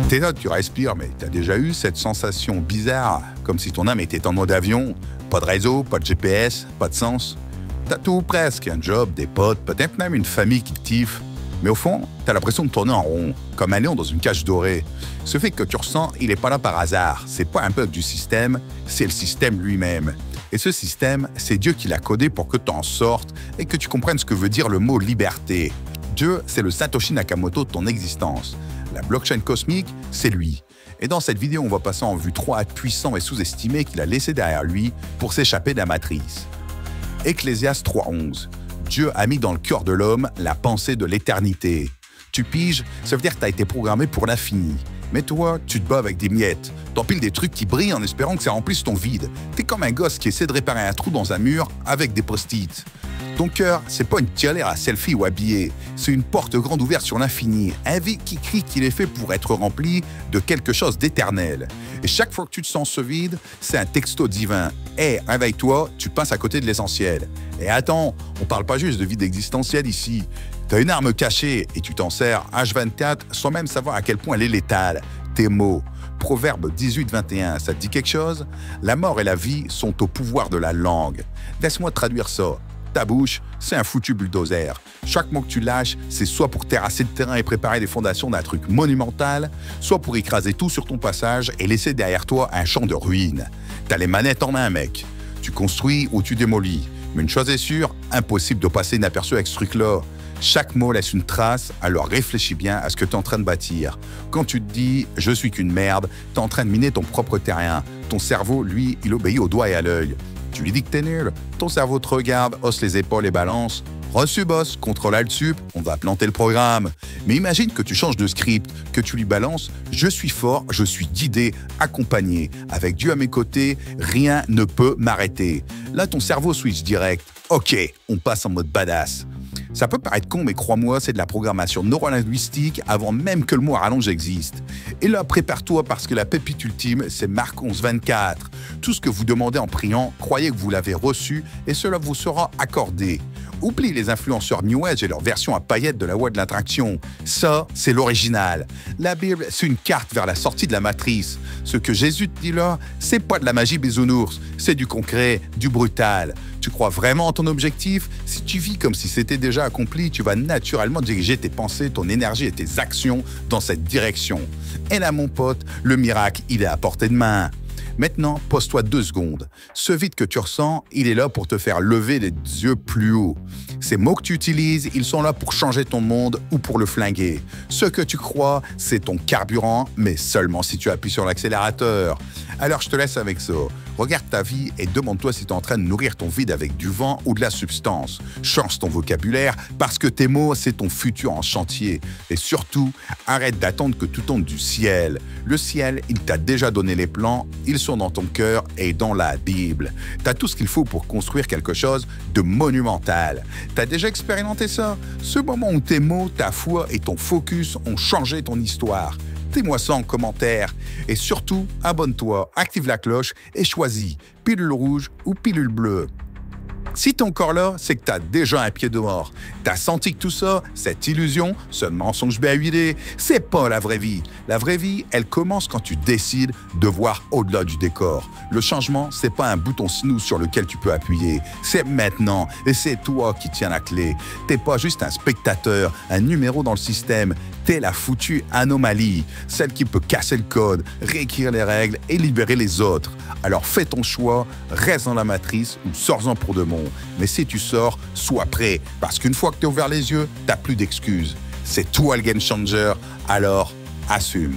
T'es là, tu respires, mais t'as déjà eu cette sensation bizarre, comme si ton âme était en mode avion, pas de réseau, pas de GPS, pas de sens. T'as tout ou presque, un job, des potes, peut-être même une famille qui te kiffe. Mais au fond, t'as l'impression de tourner en rond, comme un lion dans une cage dorée. Ce fait que tu ressens, il n'est pas là par hasard. C'est pas un bug du système, c'est le système lui-même. Et ce système, c'est Dieu qui l'a codé pour que tu en sortes et que tu comprennes ce que veut dire le mot liberté. Dieu, c'est le Satoshi Nakamoto de ton existence. La blockchain cosmique, c'est lui. Et dans cette vidéo, on va passer en vue 3 actes puissants et sous-estimés qu'il a laissés derrière lui pour s'échapper de la matrice. Ecclésiaste 3.11. Dieu a mis dans le cœur de l'homme la pensée de l'éternité. Tu piges, ça veut dire que tu as été programmé pour l'infini. Mais toi, tu te bats avec des miettes. T'empiles des trucs qui brillent en espérant que ça remplisse ton vide. T'es comme un gosse qui essaie de réparer un trou dans un mur avec des post-it. Ton cœur, c'est pas une tirelire à selfie ou habillé. C'est une porte grande ouverte sur l'infini. Un vide qui crie qu'il est fait pour être rempli de quelque chose d'éternel. Et chaque fois que tu te sens ce vide, c'est un texto divin. Hé, réveille-toi, tu passes à côté de l'essentiel. Et attends, on parle pas juste de vide existentiel ici. T'as une arme cachée et tu t'en sers H24 sans même savoir à quel point elle est létale. Tes mots. Proverbe 18-21, ça te dit quelque chose? La mort et la vie sont au pouvoir de la langue. Laisse-moi traduire ça. Ta bouche, c'est un foutu bulldozer. Chaque mot que tu lâches, c'est soit pour terrasser le terrain et préparer les fondations d'un truc monumental, soit pour écraser tout sur ton passage et laisser derrière toi un champ de ruines. T'as les manettes en main, mec. Tu construis ou tu démolis. Mais une chose est sûre, impossible de passer inaperçu avec ce truc-là. Chaque mot laisse une trace, alors réfléchis bien à ce que tu es en train de bâtir. Quand tu te dis « je suis qu'une merde », tu es en train de miner ton propre terrain. Ton cerveau, lui, il obéit au doigt et à l'œil. Tu lui dis que t'es nul, ton cerveau te regarde, hausse les épaules et balance. Reçu boss, contrôle alt-sup, on va planter le programme. Mais imagine que tu changes de script, que tu lui balances « je suis fort, je suis guidé, accompagné. Avec Dieu à mes côtés, rien ne peut m'arrêter. » Là, ton cerveau switch direct. Ok, on passe en mode badass. Ça peut paraître con, mais crois-moi, c'est de la programmation neurolinguistique avant même que le mot rallonge existe. Et là, prépare-toi parce que la pépite ultime, c'est Marc 11.24. Tout ce que vous demandez en priant, croyez que vous l'avez reçu et cela vous sera accordé. Oublie les influenceurs New Age et leur version à paillettes de la loi de l'attraction. Ça, c'est l'original. La Bible, c'est une carte vers la sortie de la matrice. Ce que Jésus te dit là, c'est pas de la magie bisounours, c'est du concret, du brutal. Tu crois vraiment en ton objectif? Si tu vis comme si c'était déjà accompli, tu vas naturellement diriger tes pensées, ton énergie et tes actions dans cette direction. Et là, mon pote, le miracle, il est à portée de main. Maintenant, pose-toi 2 secondes. Ce vide que tu ressens, il est là pour te faire lever les yeux plus haut. Ces mots que tu utilises, ils sont là pour changer ton monde ou pour le flinguer. Ce que tu crois, c'est ton carburant, mais seulement si tu appuies sur l'accélérateur. Alors je te laisse avec ça. Regarde ta vie et demande-toi si tu es en train de nourrir ton vide avec du vent ou de la substance. Change ton vocabulaire parce que tes mots, c'est ton futur en chantier. Et surtout, arrête d'attendre que tout tombe du ciel. Le ciel, il t'a déjà donné les plans, ils sont dans ton cœur et dans la Bible. Tu as tout ce qu'il faut pour construire quelque chose de monumental. Tu as déjà expérimenté ça? Ce moment où tes mots, ta foi et ton focus ont changé ton histoire. Dis-moi ça en commentaire. Et surtout, abonne-toi, active la cloche et choisis pilule rouge ou pilule bleue. Si t'es encore là, c'est que t'as déjà un pied dehors. T'as senti que tout ça, cette illusion, ce mensonge B8D, c'est pas la vraie vie. La vraie vie, elle commence quand tu décides de voir au-delà du décor. Le changement, c'est pas un bouton snooze sur lequel tu peux appuyer. C'est maintenant et c'est toi qui tiens la clé. T'es pas juste un spectateur, un numéro dans le système. T'es la foutue anomalie, celle qui peut casser le code, réécrire les règles et libérer les autres. Alors fais ton choix, reste dans la matrice ou sors-en pour de bon. Mais si tu sors, sois prêt, parce qu'une fois que tu as ouvert les yeux, t'as plus d'excuses. C'est toi le game changer, alors assume.